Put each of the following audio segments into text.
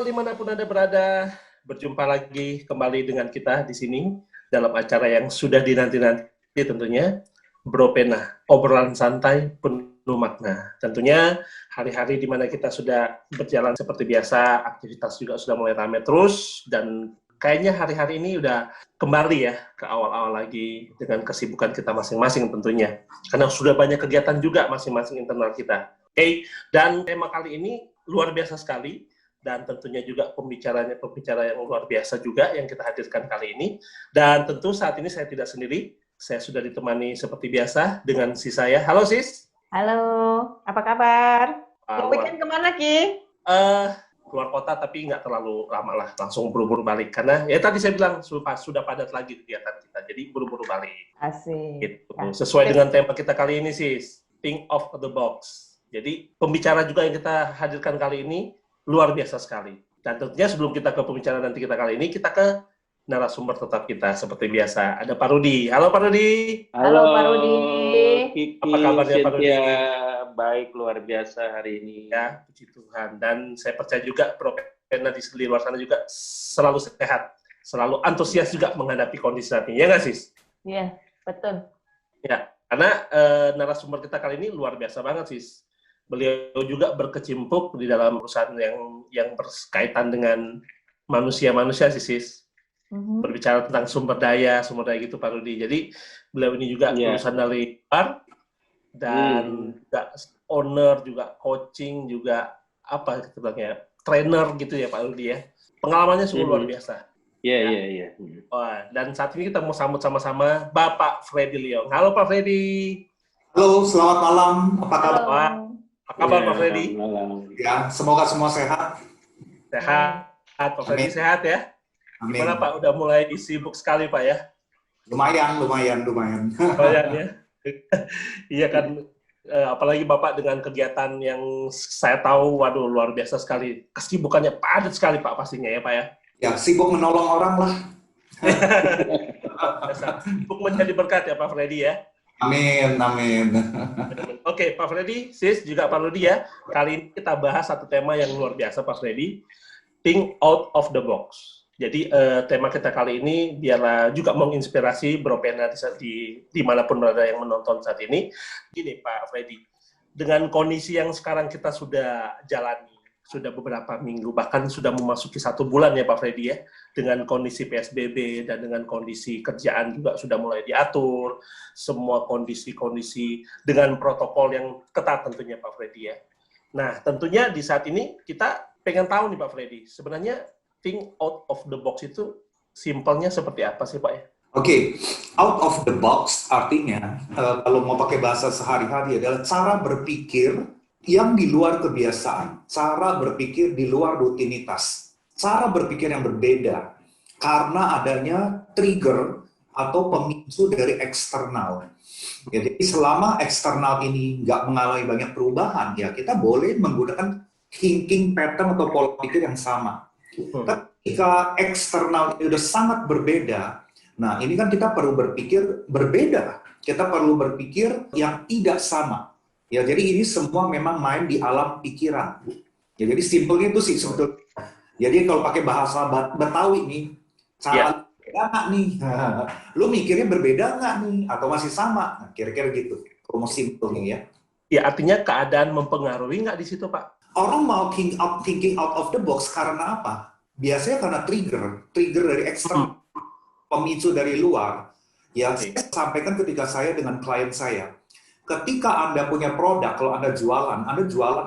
dimanapun Anda berada, berjumpa lagi kembali dengan kita di sini dalam acara yang sudah dinanti-nanti tentunya, Bro Pena, obrolan santai penuh makna. Tentunya hari-hari di mana kita sudah berjalan seperti biasa, aktivitas juga sudah mulai ramai terus, dan kayaknya hari-hari ini udah kembali ya ke awal-awal lagi dengan kesibukan kita masing-masing tentunya. Karena sudah banyak kegiatan juga masing-masing internal kita. Oke, dan tema kali ini luar biasa sekali. Dan tentunya juga pembicara yang luar biasa juga yang kita hadirkan kali ini. Dan tentu saat ini saya tidak sendiri, saya sudah ditemani seperti biasa dengan si saya. Halo sis. Halo, apa kabar? Weekend kemana Ki? Keluar kota tapi nggak terlalu lama lah, langsung buru-buru balik. Karena ya tadi saya bilang sudah padat lagi kegiatan kita, jadi buru-buru balik. Asik. Gitu. Sesuai dengan tema kita kali ini sis, think of the box. Jadi pembicara juga yang kita hadirkan kali ini luar biasa sekali. Dan tentunya sebelum kita ke pembicaraan nanti kita kali ini, kita ke narasumber tetap kita seperti biasa. Ada Pak Rudi. Halo Pak Rudi. Halo Pak Rudi. Kiki, apa kabarnya Pak Rudi? Baik, luar biasa hari ini. Ya, puji Tuhan. Dan saya percaya juga Bro Pena di luar sana juga selalu sehat, selalu antusias juga menghadapi kondisi saat ini. Ya nggak sis? Iya, betul. Ya, karena narasumber kita kali ini luar biasa banget sis. Beliau juga berkecimpung di dalam perusahaan yang berkaitan dengan manusia sih, berbicara tentang sumber daya gitu Pak Rudi. Jadi beliau ini juga lulusan dari luar dan juga owner, juga coaching, juga apa gitu ya, trainer gitu ya Pak Rudi ya. Pengalamannya sungguh luar biasa. Iya. Dan saat ini kita mau sambut sama-sama Bapak Freddy Leong. Halo Pak Freddy. Halo, selamat malam. Apa kabar? Apa kabar Pak Freddy? Ya, semoga semua sehat. Sehat. Pak Freddy sehat ya? Amin. Gimana Pak? Udah mulai sibuk sekali Pak ya? Lumayan. Lumayan ya? Iya kan, apalagi Bapak dengan kegiatan yang saya tahu, waduh luar biasa sekali. Kesibukannya padat sekali Pak pastinya ya Pak ya? Ya, sibuk menolong orang lah. Sibuk menjadi berkat ya Pak Freddy ya? Amin. Oke, Pak Freddy, sis, juga Pak Rudi ya. Kali ini kita bahas satu tema yang luar biasa, Pak Freddy. Think out of the box. Jadi, tema kita kali ini biarlah juga menginspirasi Bro Pena di manapun berada yang menonton saat ini. Gini, Pak Freddy, dengan kondisi yang sekarang kita sudah jalani, sudah beberapa minggu, bahkan sudah memasuki 1 bulan ya Pak Freddy ya, dengan kondisi PSBB dan dengan kondisi kerjaan juga sudah mulai diatur, semua kondisi-kondisi dengan protokol yang ketat tentunya Pak Freddy ya. Nah tentunya di saat ini kita pengen tahu nih Pak Freddy, sebenarnya think out of the box itu simpelnya seperti apa sih Pak ya? Oke, out of the box artinya, kalau mau pakai bahasa sehari-hari adalah cara berpikir yang di luar kebiasaan, cara berpikir di luar rutinitas, cara berpikir yang berbeda karena adanya trigger atau pemicu dari eksternal. Ya, jadi selama eksternal ini nggak mengalami banyak perubahan, ya kita boleh menggunakan thinking pattern atau pola pikir yang sama. Tapi ketika eksternal ini sudah sangat berbeda, nah ini kan kita perlu berpikir berbeda, kita perlu berpikir yang tidak sama. Ya, jadi ini semua memang main di alam pikiran. Ya, jadi simpelnya itu sih sebetulnya. Jadi kalau pakai bahasa Betawi nih, cara berbeda nggak nih? Lu mikirnya berbeda nggak nih? Atau masih sama? Nah, kira-kira gitu. Kalau mau simpelnya ya. Ya, artinya keadaan mempengaruhi nggak di situ, Pak? Orang mau thinking out of the box karena apa? Biasanya karena trigger dari eksternal, pemicu dari luar. Ya, saya sampaikan ketika saya dengan klien saya. Ketika Anda punya produk, kalau Anda jualan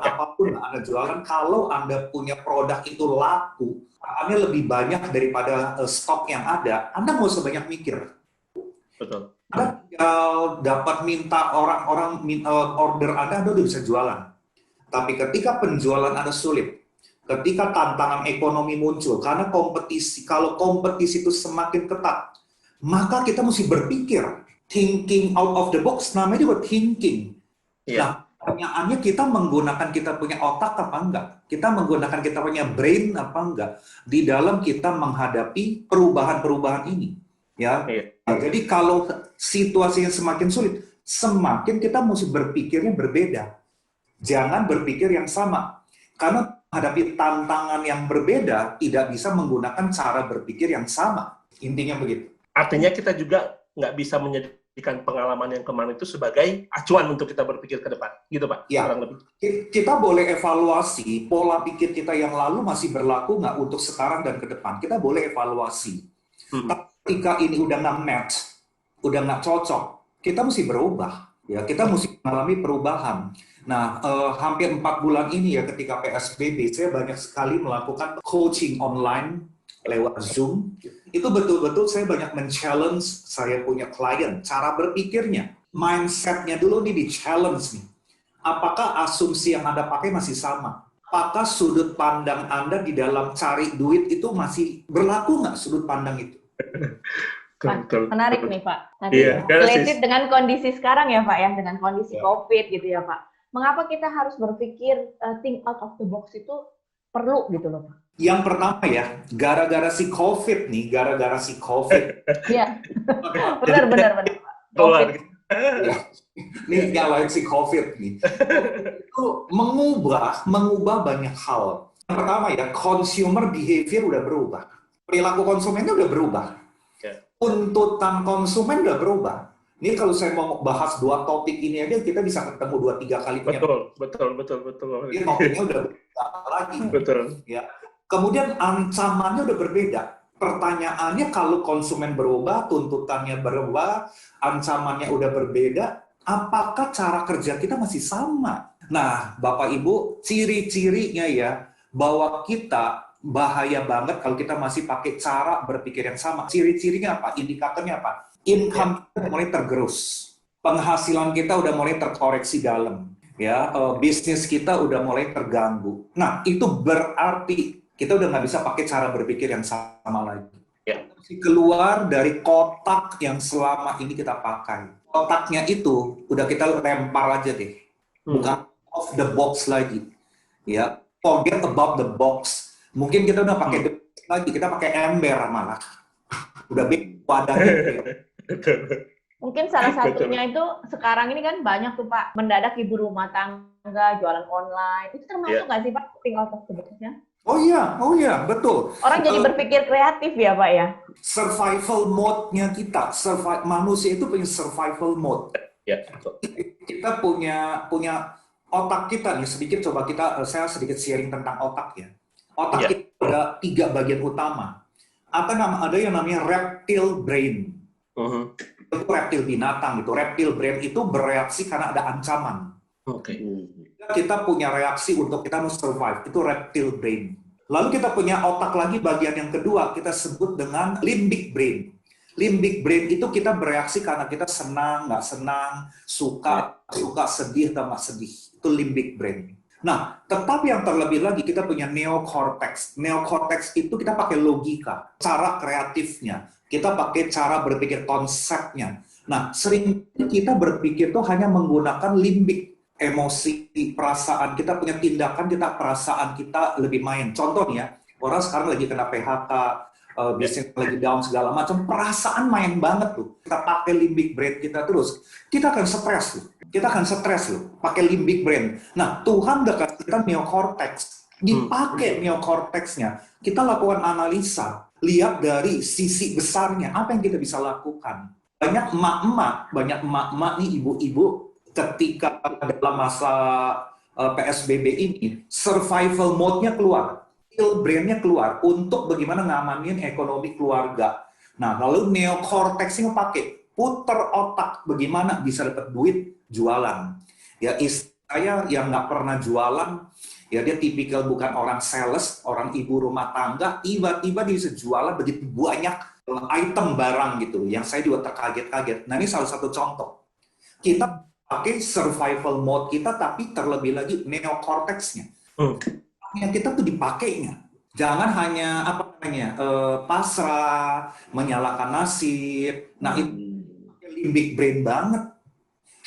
apapun, Anda jualan, kalau Anda punya produk itu laku, Anda lebih banyak daripada stok yang ada, Anda nggak usah banyak mikir. Betul. Anda tinggal dapat minta orang-orang order Anda udah bisa jualan. Tapi ketika penjualan Anda sulit, ketika tantangan ekonomi muncul, karena kalau kompetisi itu semakin ketat, maka kita mesti berpikir. Thinking out of the box, namanya juga thinking. Nah, pertanyaannya kita menggunakan kita punya otak apa enggak? Kita menggunakan kita punya brain apa enggak? Di dalam kita menghadapi perubahan-perubahan ini. Ya. Nah, jadi kalau situasinya semakin sulit, semakin kita mesti berpikirnya berbeda. Jangan berpikir yang sama. Karena menghadapi tantangan yang berbeda, tidak bisa menggunakan cara berpikir yang sama. Intinya begitu. Artinya kita juga nggak bisa menjadikan pengalaman yang kemarin itu sebagai acuan untuk kita berpikir ke depan. Gitu, Pak? Ya, Kurang lebih. kita boleh evaluasi pola pikir kita yang lalu masih berlaku nggak untuk sekarang dan ke depan. Kita boleh evaluasi. Tapi ketika ini udah nggak match, udah nggak cocok, kita mesti berubah. Ya, kita mesti mengalami perubahan. Nah, hampir 4 bulan ini ya ketika PSBB, saya banyak sekali melakukan coaching online lewat Zoom. Itu betul-betul saya banyak men-challenge saya punya klien, cara berpikirnya. Mindset-nya dulu nih di-challenge nih. Apakah asumsi yang Anda pakai masih sama? Apakah sudut pandang Anda di dalam cari duit itu masih berlaku nggak sudut pandang itu? Menarik nih Pak. Nanti related dengan kondisi sekarang ya Pak ya, dengan kondisi COVID gitu ya Pak. Mengapa kita harus berpikir think out of the box itu perlu gitu loh Pak? Yang pertama ya, gara-gara si COVID nih, gara-gara si COVID. Iya, benar Pak. COVID. Ya, ini nyalain si COVID nih. Itu mengubah banyak hal. Yang pertama ya, consumer behavior udah berubah. Perilaku konsumennya udah berubah. Tuntutan konsumen udah berubah. Ini kalau saya mau bahas 2 topik ini aja, kita bisa ketemu 2-3 kali. Betul. Ini topiknya udah berbeda lagi. Betul. Ya. Kemudian ancamannya udah berbeda. Pertanyaannya kalau konsumen berubah, tuntutannya berubah, ancamannya udah berbeda, apakah cara kerja kita masih sama? Nah, Bapak Ibu, ciri-cirinya ya, bahwa kita bahaya banget kalau kita masih pakai cara berpikir yang sama. Ciri-cirinya apa? Indikatornya apa? Income kita mulai tergerus. Penghasilan kita udah mulai terkoreksi dalam. Ya, bisnis kita udah mulai terganggu. Nah, itu berarti kita udah nggak bisa pakai cara berpikir yang sama lagi. Ya. Keluar dari kotak yang selama ini kita pakai. Kotaknya itu udah kita lempar aja deh. Bukan off the box lagi. Ya, forget about the box. Mungkin kita udah pakai the box lagi, kita pakai ember malah. Udah big wadahnya. Mungkin salah satunya itu sekarang ini kan banyak tuh Pak, mendadak ibu rumah tangga, jualan online. Itu termasuk nggak sih Pak, think out of the box-nya? Oh iya, betul. Orang jadi berpikir kreatif ya Pak ya? Survival mode-nya kita, manusia itu punya survival mode. Ya, betul. Kita punya otak kita nih, saya sedikit sharing tentang otak ya. Otak kita ada 3 bagian utama. Ada yang namanya reptile brain. Itu reptil binatang gitu. Reptile brain itu bereaksi karena ada ancaman. Kita punya reaksi untuk kita mau survive, itu reptile brain. Lalu kita punya otak lagi bagian yang kedua, kita sebut dengan limbic brain. Limbic brain itu kita bereaksi karena kita senang, nggak senang, suka, sedih, atau nggak sedih. Itu limbic brain. Nah, tetapi yang terlebih lagi kita punya neocortex. Neocortex itu kita pakai logika, cara kreatifnya. Kita pakai cara berpikir konsepnya. Nah, sering kita berpikir tuh hanya menggunakan limbik, emosi, perasaan. Kita punya tindakan, perasaan kita lebih main. Contohnya, orang sekarang lagi kena PHK, bisnis lagi down segala macam, perasaan main banget tuh. Kita pakai limbik brain kita terus, kita akan stres loh. Pakai limbik brain. Nah, Tuhan udah kasih kita neocortex. Dipakai neocortexnya, kita lakukan analisa. Lihat dari sisi besarnya, apa yang kita bisa lakukan. Banyak emak-emak nih, ibu-ibu, ketika dalam masa PSBB ini, survival mode-nya keluar, brain-nya keluar, untuk bagaimana ngamanin ekonomi keluarga. Nah, lalu neocortex-nya pakai, puter otak, bagaimana bisa dapat duit, jualan. Ya, saya yang nggak pernah jualan, ya dia tipikal bukan orang sales, orang ibu rumah tangga, tiba-tiba dia bisa jualan begitu banyak item barang gitu, yang saya juga terkaget-kaget. Nah, ini salah satu contoh. Kita pakai survival mode kita, tapi terlebih lagi neocortex-nya. Yang kita tuh dipakainya. Jangan hanya pasrah, menyalahkan nasib. Nah, itu limbic brain banget.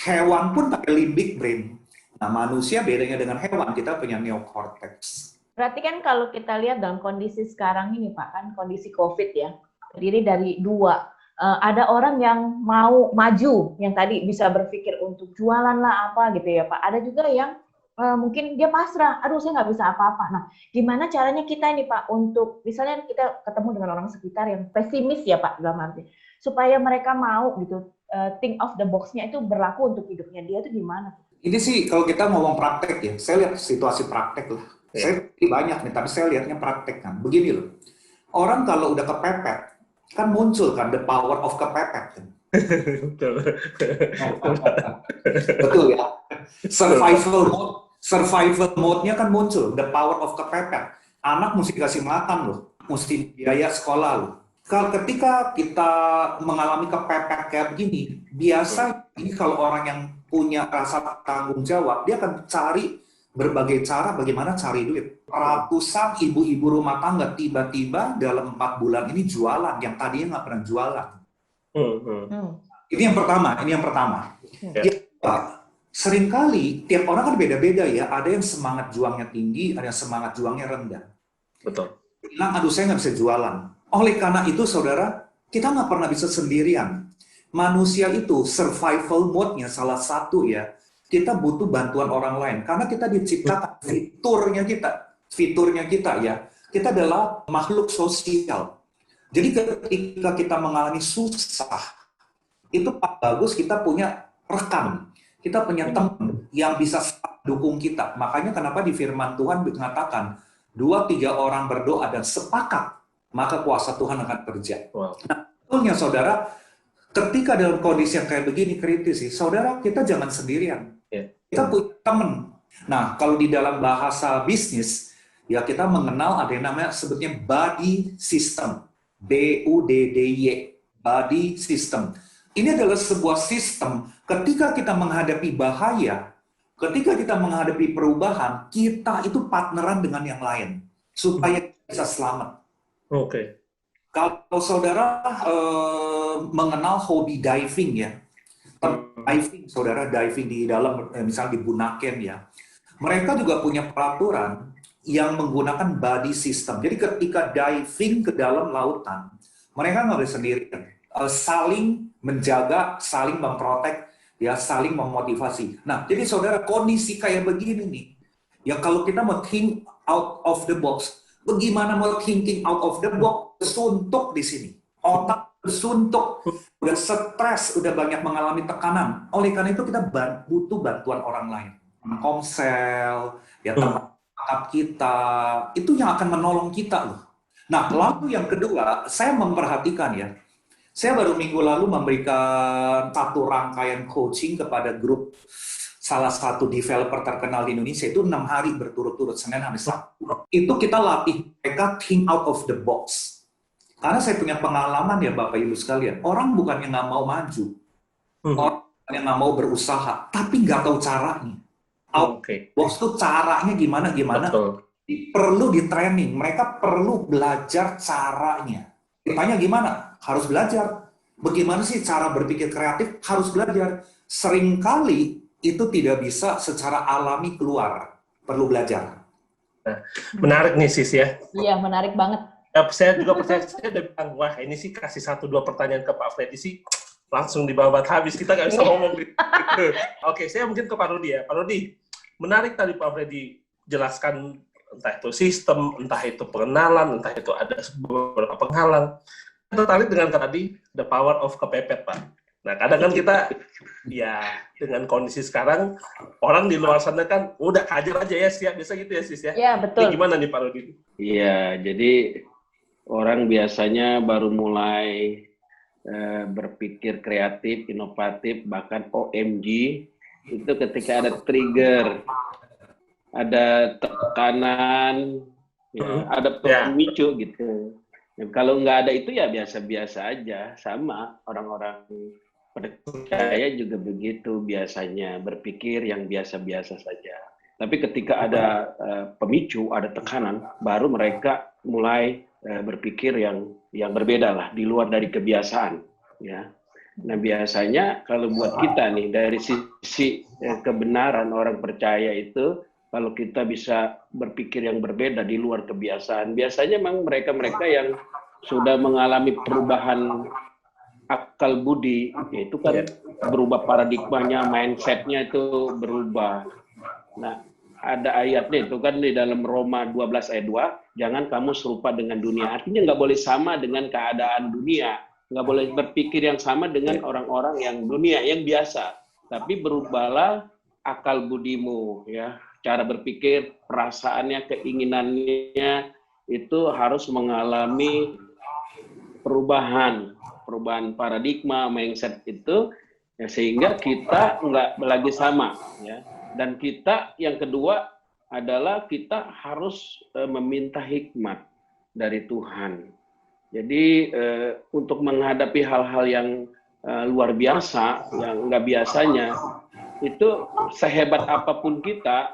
Hewan pun pakai limbic brain. Nah, manusia bedanya dengan hewan, kita punya neocortex. Berarti kan kalau kita lihat dalam kondisi sekarang ini Pak, kan kondisi COVID ya, terdiri dari 2. Ada orang yang mau maju, yang tadi bisa berpikir untuk jualan lah apa gitu ya Pak. Ada juga yang mungkin dia pasrah, aduh saya nggak bisa apa-apa. Nah, gimana caranya kita ini Pak untuk misalnya kita ketemu dengan orang sekitar yang pesimis ya Pak dalam arti supaya mereka mau gitu think of the box-nya itu berlaku untuk hidupnya dia itu gimana? Ini sih kalau kita ngomong praktek ya, saya lihat situasi praktek lah. Saya banyak nih, tapi saya lihatnya praktek kan. Begini loh, orang kalau udah kepepet, kan muncul kan the power of kepepet kan. Betul ya. Survival mode-nya kan muncul, the power of kepepet. Anak mesti kasih makan loh, mesti biaya sekolah loh. Ketika kita mengalami kepepet kayak begini, biasa ini kalau orang yang punya rasa tanggung jawab, dia akan cari berbagai cara bagaimana cari duit. Ratusan ibu-ibu rumah tangga tiba-tiba dalam 4 bulan ini jualan yang tadinya nggak pernah jualan. Ini yang pertama. Yang kedua, seringkali tiap orang kan beda-beda ya. Ada yang semangat juangnya tinggi, ada yang semangat juangnya rendah. Betul. Bilang, aduh saya nggak bisa jualan. Oleh karena itu, saudara, kita nggak pernah bisa sendirian. Manusia itu survival mode-nya salah satu ya. Kita butuh bantuan orang lain karena kita diciptakan fiturnya kita ya. Kita adalah makhluk sosial. Jadi ketika kita mengalami susah, itu bagus kita punya rekan, kita punya teman yang bisa dukung kita. Makanya kenapa di firman Tuhan mengatakan 2-3 orang berdoa dan sepakat, maka kuasa Tuhan akan kerja. Wow. Nah, betulnya saudara, ketika dalam kondisi yang kayak begini kritis sih, saudara kita jangan sendirian. Kita punya teman. Nah, kalau di dalam bahasa bisnis, ya kita mengenal ada yang namanya sebutnya body system. BUDDY, body system. Ini adalah sebuah sistem ketika kita menghadapi bahaya, ketika kita menghadapi perubahan, kita itu partneran dengan yang lain supaya bisa selamat. Oke. Kalau saudara mengenal hobi diving ya, saudara diving di dalam, misalnya di Bunaken ya, mereka juga punya peraturan yang menggunakan body system. Jadi ketika diving ke dalam lautan, mereka nggak boleh sendirian. Saling menjaga, saling memprotek, ya saling memotivasi. Nah, jadi saudara kondisi kayak begini nih, ya kalau kita mau think out of the box, bagaimana mau thinking out of the box? Suntuk di sini, otak bersuntuk, udah stres, udah banyak mengalami tekanan. Oleh karena itu kita butuh bantuan orang lain. Komsel, ya teman kita, itu yang akan menolong kita loh. Nah, lalu yang kedua, saya memperhatikan ya, saya baru minggu lalu memberikan satu rangkaian coaching kepada grup salah satu developer terkenal di Indonesia, itu 6 hari berturut-turut, Senin sampai Sabtu. Itu kita latih mereka think out of the box. Karena saya punya pengalaman ya Bapak Ibu sekalian, orang bukannya nggak mau maju, orang yang nggak mau berusaha, tapi nggak tahu caranya. Box itu caranya gimana? Perlu di training, mereka perlu belajar caranya. Ditanya gimana? Harus belajar. Bagaimana sih cara berpikir kreatif? Harus belajar. Seringkali itu tidak bisa secara alami keluar, perlu belajar. Nah, menarik nih Sis ya. Iya, menarik banget. Saya juga percaya, saya udah bilang, wah ini sih kasih 1-2 pertanyaan ke Pak Freddy sih, langsung dibabat habis, kita nggak bisa ngomong gitu. Oke, saya mungkin ke Pak Rudi ya. Pak Rudi, menarik tadi Pak Freddy jelaskan entah itu sistem, entah itu pengenalan, entah itu ada beberapa penghalang. Saya tertarik dengan tadi, the power of kepepet, Pak. Nah, kadang kan kita, ya dengan kondisi sekarang, orang di luar sana kan, udah hajar aja ya, siap, biasa gitu ya, Sis ya? Iya, betul. Ini gimana nih Pak Rudi? Iya, jadi orang biasanya baru mulai berpikir kreatif, inovatif, bahkan OMG, itu ketika ada trigger, ada tekanan, ya, ada pemicu gitu. Ya, kalau nggak ada itu ya biasa-biasa aja, sama orang-orang percaya juga begitu biasanya, berpikir yang biasa-biasa saja. Tapi ketika ada pemicu, ada tekanan, baru mereka mulai berpikir yang berbeda lah, di luar dari kebiasaan. Ya. Nah biasanya kalau buat kita nih, dari sisi kebenaran orang percaya itu, kalau kita bisa berpikir yang berbeda di luar kebiasaan, biasanya memang mereka-mereka yang sudah mengalami perubahan akal budi, yaitu kan berubah paradigmanya, mindsetnya itu berubah. Nah, ada ayatnya itu kan di dalam Roma 12 ayat 2, jangan kamu serupa dengan dunia. Artinya nggak boleh sama dengan keadaan dunia. Nggak boleh berpikir yang sama dengan orang-orang yang dunia, yang biasa. Tapi berubahlah akal budimu, ya. Cara berpikir, perasaannya, keinginannya, itu harus mengalami perubahan paradigma, mindset itu, ya, sehingga kita nggak lagi sama, ya. Dan kita yang kedua adalah kita harus meminta hikmat dari Tuhan. Jadi untuk menghadapi hal-hal yang luar biasa, yang nggak biasanya, itu sehebat apapun kita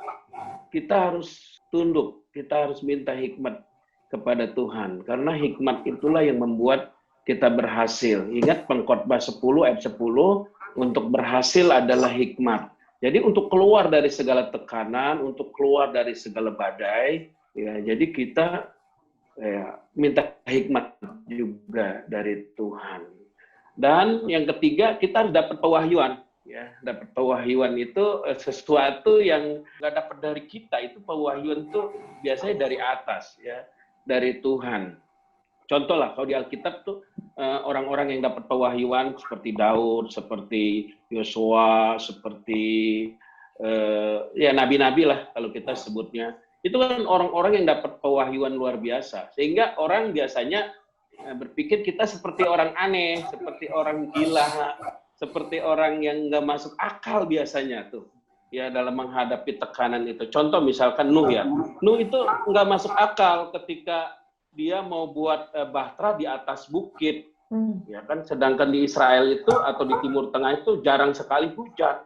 harus tunduk, kita harus minta hikmat kepada Tuhan. Karena hikmat itulah yang membuat kita berhasil. Ingat Pengkhotbah 10 ayat 10, untuk berhasil adalah hikmat. Jadi untuk keluar dari segala tekanan, untuk keluar dari segala badai, ya, jadi kita minta hikmat juga dari Tuhan. Dan yang ketiga, kita harus dapat pewahyuan. Ya, dapat pewahyuan itu sesuatu yang nggak dapat dari kita. Itu pewahyuan itu biasanya dari atas, ya, dari Tuhan. Contoh lah, kalau di Alkitab tuh orang-orang yang dapat pewahyuan seperti Daud, seperti Yosua, seperti ya nabi-nabi lah kalau kita sebutnya. Itu kan orang-orang yang dapat pewahyuan luar biasa. Sehingga orang biasanya berpikir kita seperti orang aneh, seperti orang gila, seperti orang yang nggak masuk akal biasanya tuh. Ya dalam menghadapi tekanan itu. Contoh misalkan Nuh ya. Nuh itu nggak masuk akal ketika dia mau buat bahtera di atas bukit, ya kan. Sedangkan di Israel itu atau di Timur Tengah itu jarang sekali hujan.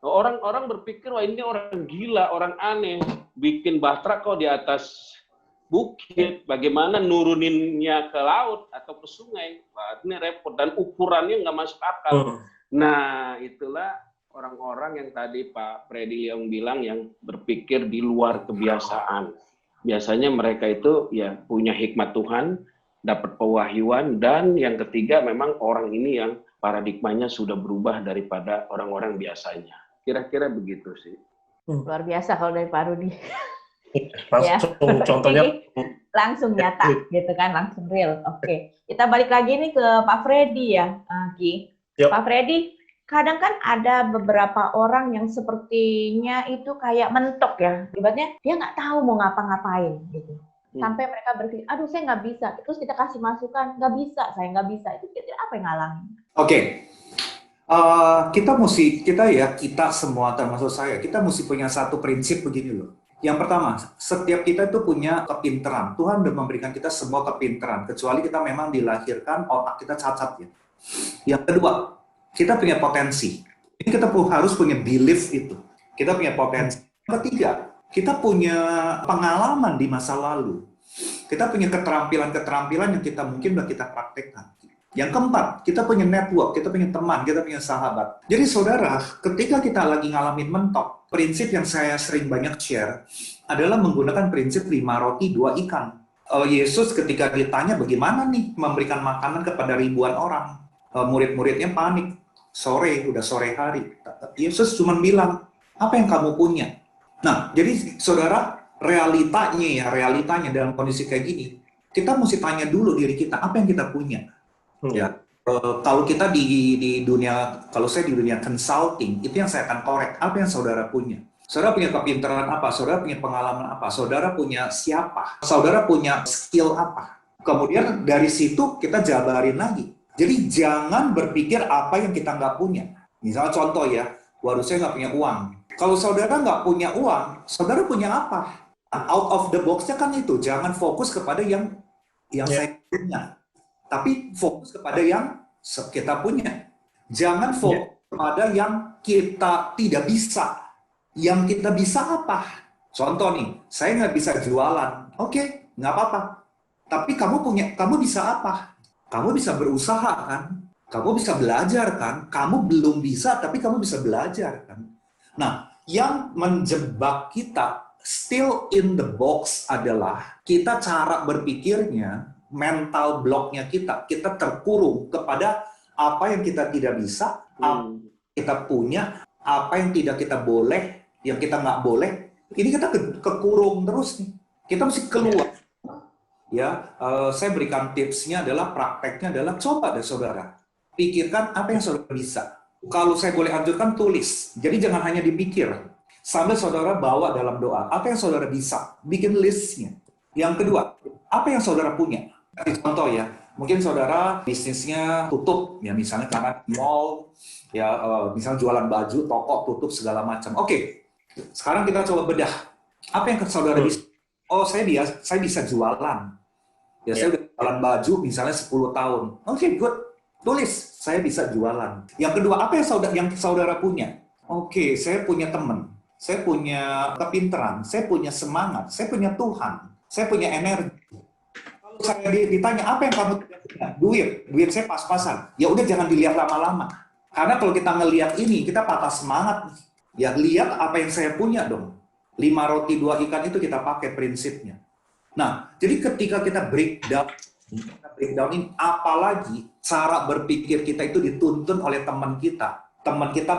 Orang-orang berpikir wah ini orang gila, orang aneh, bikin bahtera kok di atas bukit, bagaimana nuruninnya ke laut atau ke sungai? Wah, ini repot dan ukurannya nggak masuk akal. Nah itulah orang-orang yang tadi Pak Freddy yang bilang yang berpikir di luar kebiasaan. Biasanya mereka itu ya punya hikmat Tuhan, dapat pewahyuan, dan yang ketiga memang orang ini yang paradigmanya sudah berubah daripada orang-orang biasanya. Kira-kira begitu sih. Luar biasa kalau dari Pak Rudi. Langsung ya. Contohnya langsung nyata gitu kan, langsung real. Oke. Kita balik lagi nih ke Pak Freddy ya, Ki. Yep. Pak Freddy, kadang kan ada beberapa orang yang sepertinya itu kayak mentok ya. Ibaratnya dia nggak tahu mau ngapa-ngapain gitu. Sampai mereka berpikir, aduh saya nggak bisa. Terus kita kasih masukan, nggak bisa, saya nggak bisa. Itu kira-kira apa yang ngalamin? Oke. Kita semua termasuk saya, kita mesti punya satu prinsip begini loh. Yang pertama, setiap kita itu punya kepintaran. Tuhan sudah memberikan kita semua kepintaran, kecuali kita memang dilahirkan otak kita cacat ya. Yang kedua, kita punya potensi. Ini kita harus punya belief itu. Kita punya potensi. Yang ketiga, kita punya pengalaman di masa lalu. Kita punya keterampilan-keterampilan yang kita mungkin sudah kita praktekkan. Yang keempat, kita punya network, kita punya teman, kita punya sahabat. Jadi saudara, ketika kita lagi ngalamin mentok, prinsip yang saya sering banyak share adalah menggunakan prinsip 5 roti 2 ikan. Yesus ketika ditanya bagaimana nih memberikan makanan kepada ribuan orang, murid-muridnya panik. Udah sore hari. Yesus cuma bilang, apa yang kamu punya? Nah, jadi saudara, realitanya dalam kondisi kayak gini, kita mesti tanya dulu diri kita, apa yang kita punya? Ya, kalau kita di dunia, kalau saya di dunia consulting, itu yang saya akan korek, apa yang saudara punya? Saudara punya kepintaran apa? Saudara punya pengalaman apa? Saudara punya siapa? Saudara punya skill apa? Kemudian dari situ kita jabarin lagi. Jadi jangan berpikir apa yang kita nggak punya. Misalnya contoh ya, waduh saya nggak punya uang. Kalau saudara nggak punya uang, saudara punya apa? Out of the box-nya kan itu, jangan fokus kepada yang saya punya. Tapi fokus kepada yang kita punya. Jangan fokus kepada yang kita tidak bisa. Yang kita bisa apa? Contoh nih, saya nggak bisa jualan. Oke, nggak apa-apa. Tapi kamu bisa apa? Kamu bisa berusaha kan? Kamu bisa belajar kan? Kamu belum bisa, tapi kamu bisa belajar kan? Nah, yang menjebak kita still in the box adalah kita cara berpikirnya, mental blocknya kita terkurung kepada apa yang kita tidak bisa, apa yang kita punya, apa yang tidak kita boleh, yang kita nggak boleh, Ini kita kekurung terus nih. Kita mesti keluar. Ya, saya berikan tipsnya adalah prakteknya adalah coba deh saudara. Pikirkan apa yang saudara bisa. Kalau saya boleh anjurkan tulis. Jadi jangan hanya dipikir. Sambil saudara bawa dalam doa. Apa yang saudara bisa? Bikin listnya. Yang kedua, apa yang saudara punya? Contoh ya, mungkin saudara bisnisnya tutup ya misalnya karena mall ya misalnya jualan baju, toko tutup segala macam. Oke. Sekarang kita coba bedah. Apa yang saudara bisa? Oh, saya bisa jualan. Ya, saya udah jualan baju misalnya 10 tahun. Oke, good. Tulis, saya bisa jualan. Yang kedua, apa yang saudara punya? Oke, saya punya teman. Saya punya kepintaran. Saya punya semangat. Saya punya Tuhan. Saya punya energi. Kalau saya ditanya, apa yang kamu punya? Duit saya pas-pasan. Ya udah jangan dilihat lama-lama. Karena kalau kita ngelihat ini, kita patah semangat. Ya lihat apa yang saya punya dong. 5 roti 2 ikan itu kita pakai prinsipnya. Nah, jadi ketika kita breakdown ini, apalagi cara berpikir kita itu dituntun oleh teman kita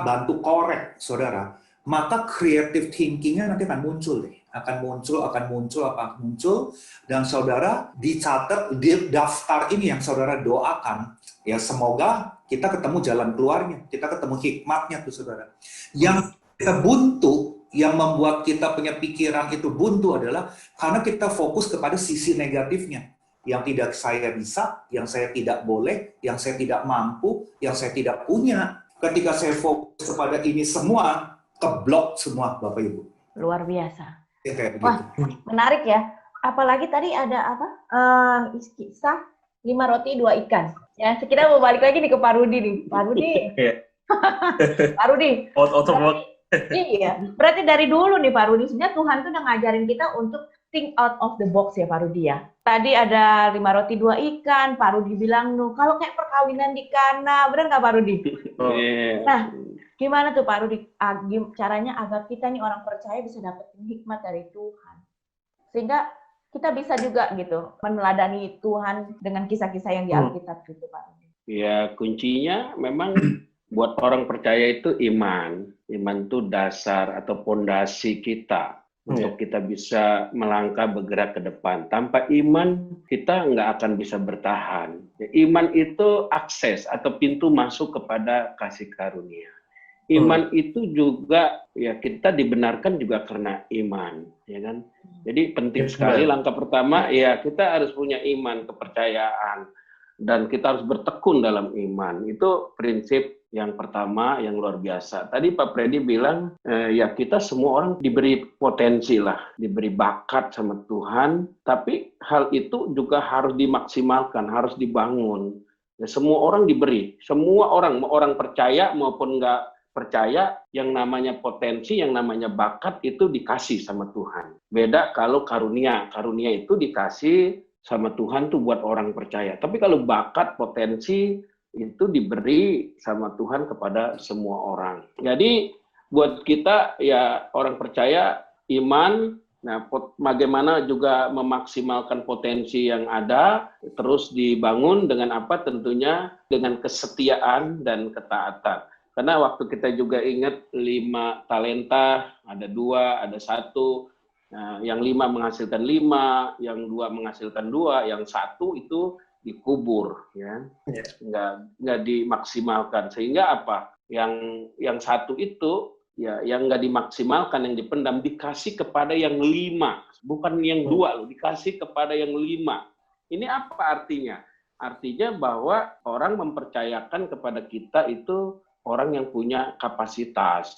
bantu korek, saudara, maka creative thinking-nya nanti akan muncul deh. Akan muncul, dan saudara dicatat di daftar ini yang saudara doakan. Ya semoga kita ketemu jalan keluarnya, kita ketemu hikmatnya tuh saudara. Yang kita buntu, yang membuat kita punya pikiran itu buntu adalah karena kita fokus kepada sisi negatifnya. Yang tidak saya bisa, yang saya tidak boleh, yang saya tidak mampu, yang saya tidak punya. Ketika saya fokus kepada ini semua, keblok semua Bapak Ibu. Luar biasa. Ya, kayak Wah, begitu. menarik ya. Apalagi tadi ada apa? Kisah 5 roti 2 ikan. Ya, kita mau balik lagi nih ke Pak Rudi nih. Pak Rudi. Pak Rudi. Iya, berarti dari dulu nih Pak Rudi, sebenarnya Tuhan tuh udah ngajarin kita untuk think out of the box ya Pak Rudi ya. Tadi ada 5 roti 2 ikan, Pak Rudi bilang kalau kayak perkawinan di Kana, benar nggak Pak Rudi? Nah, gimana tuh Pak Rudi, caranya agar kita nih orang percaya bisa dapetin hikmat dari Tuhan. Sehingga kita bisa juga gitu, meneladani Tuhan dengan kisah-kisah yang di Alkitab gitu Pak Rudi. Ya, kuncinya memang buat orang percaya itu iman. Iman itu dasar atau pondasi kita untuk kita bisa melangkah bergerak ke depan. Tanpa iman, kita nggak akan bisa bertahan. Iman itu akses atau pintu masuk kepada kasih karunia. Iman itu juga ya kita dibenarkan juga karena iman, ya kan? Jadi penting sekali langkah pertama ya kita harus punya iman, kepercayaan, dan kita harus bertekun dalam iman. Itu prinsip yang pertama yang luar biasa. Tadi Pak Freddy bilang ya kita semua orang diberi potensi lah, diberi bakat sama Tuhan, tapi hal itu juga harus dimaksimalkan, harus dibangun. Ya, semua orang diberi, semua orang percaya maupun nggak percaya, yang namanya potensi, yang namanya bakat itu dikasih sama Tuhan. Beda kalau karunia itu dikasih sama Tuhan tuh buat orang percaya. Tapi kalau bakat, potensi itu diberi sama Tuhan kepada semua orang. Jadi buat kita ya orang percaya, iman, nah bagaimana juga memaksimalkan potensi yang ada, terus dibangun dengan apa? Tentunya dengan kesetiaan dan ketaatan. Karena waktu kita juga ingat 5 talenta, ada 2, ada 1, nah, yang 5 menghasilkan 5, yang 2 menghasilkan 2, yang 1 itu dikubur, ya, nggak dimaksimalkan. Sehingga apa? Yang 1 itu ya yang nggak dimaksimalkan, yang dipendam, dikasih kepada yang 5, bukan yang 2 loh, dikasih kepada yang 5. Ini apa artinya? Artinya bahwa orang mempercayakan kepada kita itu orang yang punya kapasitas,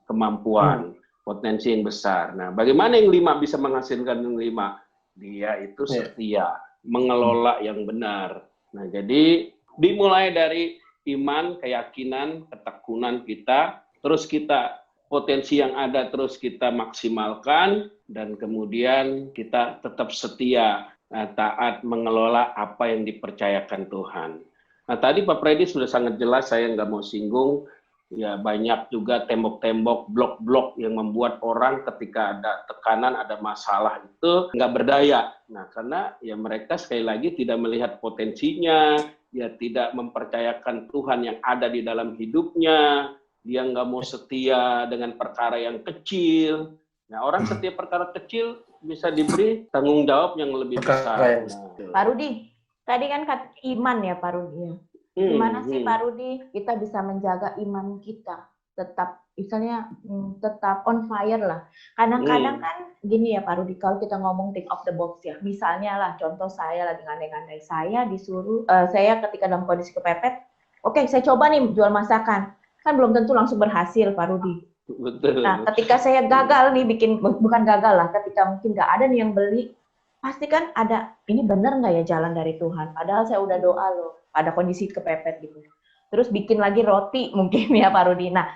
kemampuan, potensi yang besar. Nah, bagaimana yang 5 bisa menghasilkan yang 5? Dia itu setia, mengelola yang benar. Nah, jadi dimulai dari iman, keyakinan, ketekunan kita, terus kita potensi yang ada terus kita maksimalkan, dan kemudian kita tetap setia, taat mengelola apa yang dipercayakan Tuhan. Nah, tadi Pak Freddy sudah sangat jelas, saya nggak mau singgung, ya banyak juga tembok-tembok, blok-blok yang membuat orang ketika ada tekanan, ada masalah itu nggak berdaya. Nah, karena ya mereka sekali lagi tidak melihat potensinya, ya tidak mempercayakan Tuhan yang ada di dalam hidupnya, dia nggak mau setia dengan perkara yang kecil, Nah, orang setiap perkara kecil bisa diberi tanggung jawab yang lebih besar. Nah, Pak Rudi, tadi kan iman ya Pak Rudi. Gimana sih Pak Rudi kita bisa menjaga iman kita tetap, misalnya tetap on fire lah. Kadang-kadang kan gini ya Pak Rudi, kalau kita ngomong think of the box ya, misalnya lah contoh saya lagi ngandai-ngandai, saya disuruh, saya ketika dalam kondisi kepepet, oke, saya coba nih jual masakan, kan belum tentu langsung berhasil Pak Rudi. betul. Nah, ketika saya gagal nih bukan gagal lah, ketika mungkin nggak ada nih yang beli, pasti kan ada, ini bener nggak ya jalan dari Tuhan? Padahal saya udah doa loh, pada kondisi kepepet gitu. Terus bikin lagi roti mungkin ya Pak Rudi. Nah,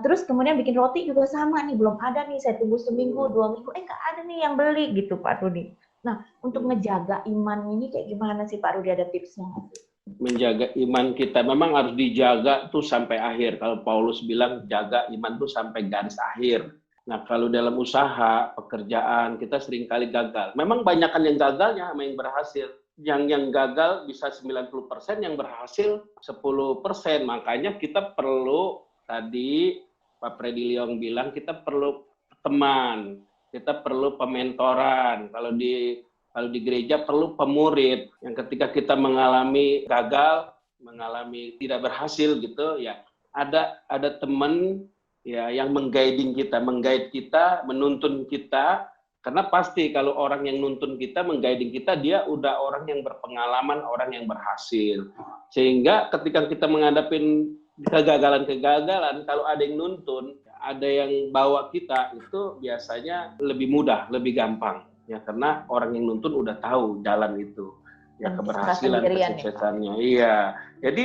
terus kemudian bikin roti juga sama nih, belum ada nih, saya tunggu seminggu, 2 minggu, nggak ada nih yang beli gitu Pak Rudi. Nah, untuk ngejaga iman ini kayak gimana sih Pak Rudi, ada tipsnya? Menjaga iman kita memang harus dijaga tuh sampai akhir. Kalau Paulus bilang jaga iman tuh sampai garis akhir. Nah, kalau dalam usaha, pekerjaan, kita seringkali gagal. Memang banyakan yang gagalnya sama yang berhasil. Yang gagal bisa 90%, yang berhasil 10%. Makanya kita perlu, tadi Pak Freddy Leong bilang, kita perlu teman, kita perlu pementoran. Kalau di gereja perlu pemurid yang ketika kita mengalami gagal, mengalami tidak berhasil gitu ya, ada teman ya yang mengguide kita, menuntun kita, karena pasti kalau orang yang nuntun kita, mengguide kita, dia udah orang yang berpengalaman, orang yang berhasil. Sehingga ketika kita menghadapi kegagalan-kegagalan, kalau ada yang nuntun, ada yang bawa kita, itu biasanya lebih mudah, lebih gampang. Ya, karena orang yang nuntun udah tahu jalan itu, ya, keberhasilan, kesuksesannya. Iya, jadi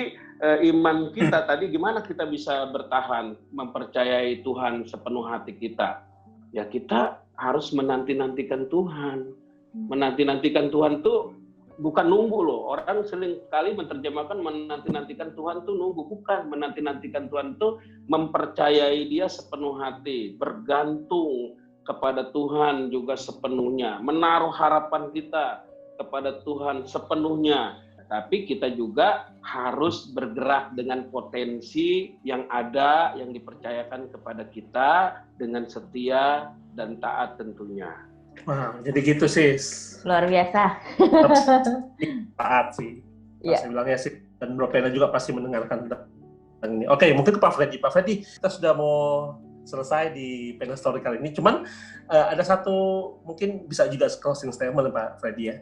iman kita tadi gimana kita bisa bertahan, mempercayai Tuhan sepenuh hati kita. Ya, kita harus menanti-nantikan Tuhan. Menanti-nantikan Tuhan tuh bukan nunggu loh. Orang sering kali menerjemahkan menanti-nantikan Tuhan tuh nunggu. Bukan, menanti-nantikan Tuhan tuh mempercayai Dia sepenuh hati, bergantung kepada Tuhan juga sepenuhnya, menaruh harapan kita kepada Tuhan sepenuhnya. Tapi kita juga harus bergerak dengan potensi yang ada, yang dipercayakan kepada kita dengan setia dan taat tentunya. Wah, jadi gitu sih. Luar biasa. Taat sih. Iya. Saya bilangnya sih, dan Bro Pena juga pasti mendengarkan tentang ini. Oke, mungkin ke Pak Freddy. Pak Freddy, kita sudah mau selesai di Pena Story kali ini. Cuman ada satu, mungkin bisa juga closing statement Pak Freddy ya.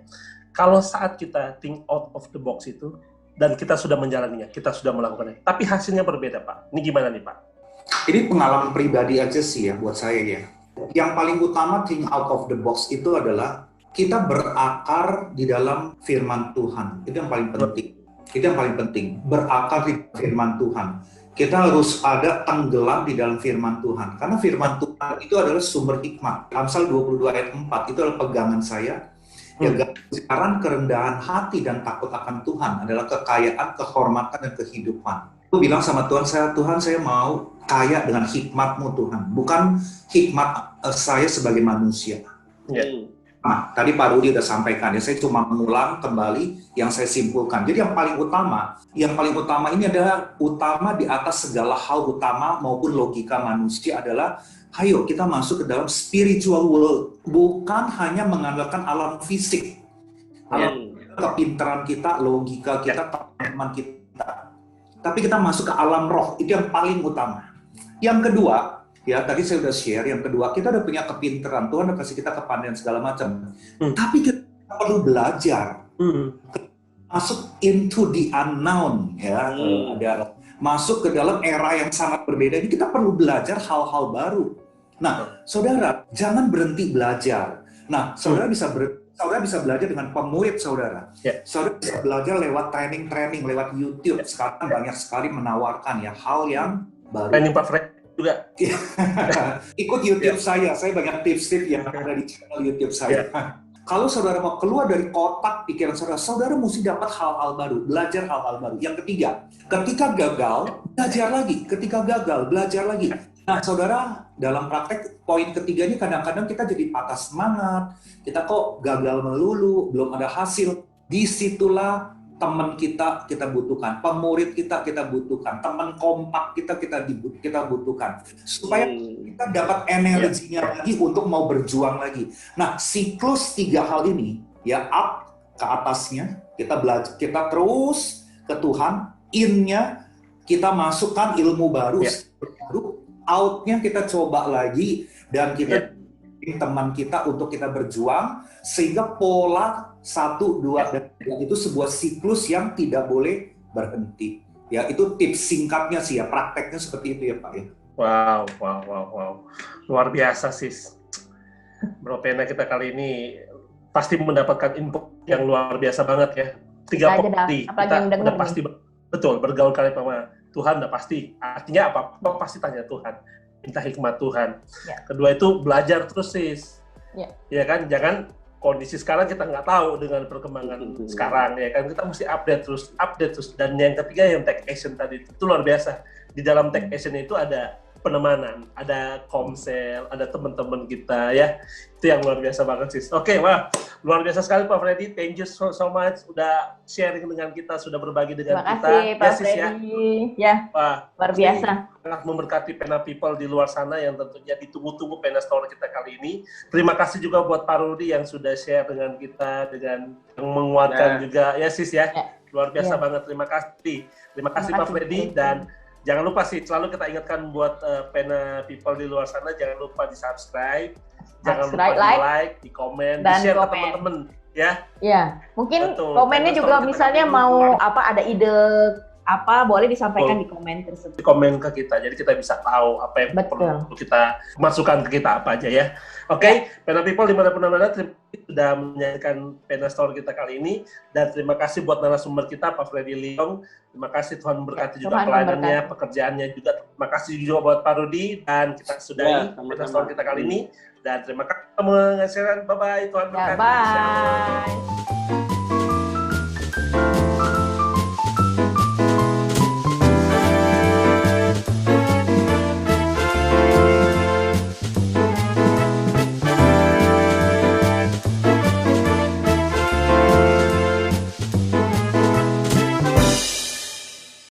Kalau saat kita think out of the box itu, dan kita sudah menjalaninya, kita sudah melakukannya, tapi hasilnya berbeda Pak. Ini gimana nih Pak? Ini pengalaman pribadi aja sih ya buat saya ya. Yang paling utama think out of the box itu adalah kita berakar di dalam firman Tuhan. Itu yang paling penting. Itu yang paling penting. Berakar di firman Tuhan. Kita harus ada tenggelam di dalam firman Tuhan. Karena firman Tuhan itu adalah sumber hikmat. Amsal 22 ayat 4 itu adalah pegangan saya. Ya, sekarang kerendahan hati dan takut akan Tuhan adalah kekayaan, kehormatan, dan kehidupan. Aku bilang sama Tuhan, saya mau kaya dengan hikmat-Mu Tuhan. Bukan hikmat saya sebagai manusia. Nah, tadi Pak Rudi udah sampaikan ya, saya cuma mengulang kembali yang saya simpulkan. Jadi yang paling utama ini adalah utama di atas segala hal utama maupun logika manusia adalah ayo kita masuk ke dalam spiritual world, bukan hanya mengandalkan alam fisik, alam kepintaran kita, logika kita, teman kita, tapi kita masuk ke alam roh. Itu yang paling utama. Yang kedua, ya tadi saya udah share, yang kedua kita udah punya kepintaran, Tuhan udah kasih kita kepandaian segala macam, tapi kita perlu belajar masuk into the unknown, ya, ada masuk ke dalam era yang sangat berbeda. Ini kita perlu belajar hal-hal baru. Nah, saudara, jangan berhenti belajar. Nah, saudara bisa belajar dengan pemurid saudara. Saudara bisa belajar lewat training, lewat YouTube. Sekarang banyak sekali menawarkan ya hal yang baru. Training Pak Fred juga. Ikut YouTube saya banyak tips-tips yang ada di channel YouTube saya. Kalau saudara mau keluar dari kotak pikiran saudara mesti dapat hal-hal baru, belajar hal-hal baru. Yang ketiga, ketika gagal, belajar lagi. Ketika gagal, belajar lagi. Nah, saudara, dalam praktek, poin ketiganya kadang-kadang kita jadi patah semangat, kita kok gagal melulu, belum ada hasil. Disitulah teman kita butuhkan, pemurid kita butuhkan, teman kompak kita butuhkan, supaya kita dapat energinya lagi untuk mau berjuang lagi. Nah, siklus 3 hal ini, ya, up ke atasnya, kita belajar, kita terus ke Tuhan, in-nya kita masukkan ilmu baru, baru, out-nya kita coba lagi, dan kita teman kita untuk kita berjuang, sehingga pola 1, 2, dan 3 itu sebuah siklus yang tidak boleh berhenti. Ya, itu tips singkatnya sih ya, prakteknya seperti itu ya Pak ya. Wow. Luar biasa sis. Bro Pena kita kali ini pasti mendapatkan info yang luar biasa banget ya. 3 poin kita udah pasti betul bergaul kali sama Tuhan udah pasti. Artinya apa pasti tanya Tuhan, minta hikmat Tuhan. Kedua itu belajar terus sis. Ya kan, jangan kondisi sekarang kita nggak tahu dengan perkembangan sekarang ya kan, kita mesti update terus. Dan yang ketiga yang take action tadi itu luar biasa. Di dalam take action itu ada penemanan, ada komsel, ada teman-teman kita ya. Itu yang luar biasa banget sis. Oke, wah luar biasa sekali Pak Freddy. Thank you so much udah sharing dengan kita, sudah berbagi dengan kita. Terima kasih Pak Freddy. Ya, wah, luar biasa. Sangat memberkati Pena People di luar sana yang tentunya ditunggu-tunggu Pena Store kita kali ini. Terima kasih juga buat Pak Rudi yang sudah share dengan kita, dengan yang menguatkan juga ya sis ya. Luar biasa banget. Terima kasih Pak Freddy, dan jangan lupa sih, selalu kita ingatkan buat Pena People di luar sana, jangan lupa di-subscribe, jangan lupa di-like, di-komen, di-share ke teman-teman ya. Iya, mungkin komennya juga misalnya mau ada ide boleh disampaikan di komen tersebut. Di komen ke kita, jadi kita bisa tahu apa yang perlu kita masukkan ke kita apa aja ya. Oke, Pena People dimanapun Anda berada, sudah menyaksikan Pena Store kita kali ini, dan terima kasih buat narasumber kita Pak Freddy Leong. Terima kasih, Tuhan memberkati juga pelayanannya, pekerjaannya juga. Terima kasih juga buat Pak Rudi, dan kita sudahi Pena Store kita kali ini. Dan terima kasih teman-teman, bye-bye, Tuhan memberkati. Bye.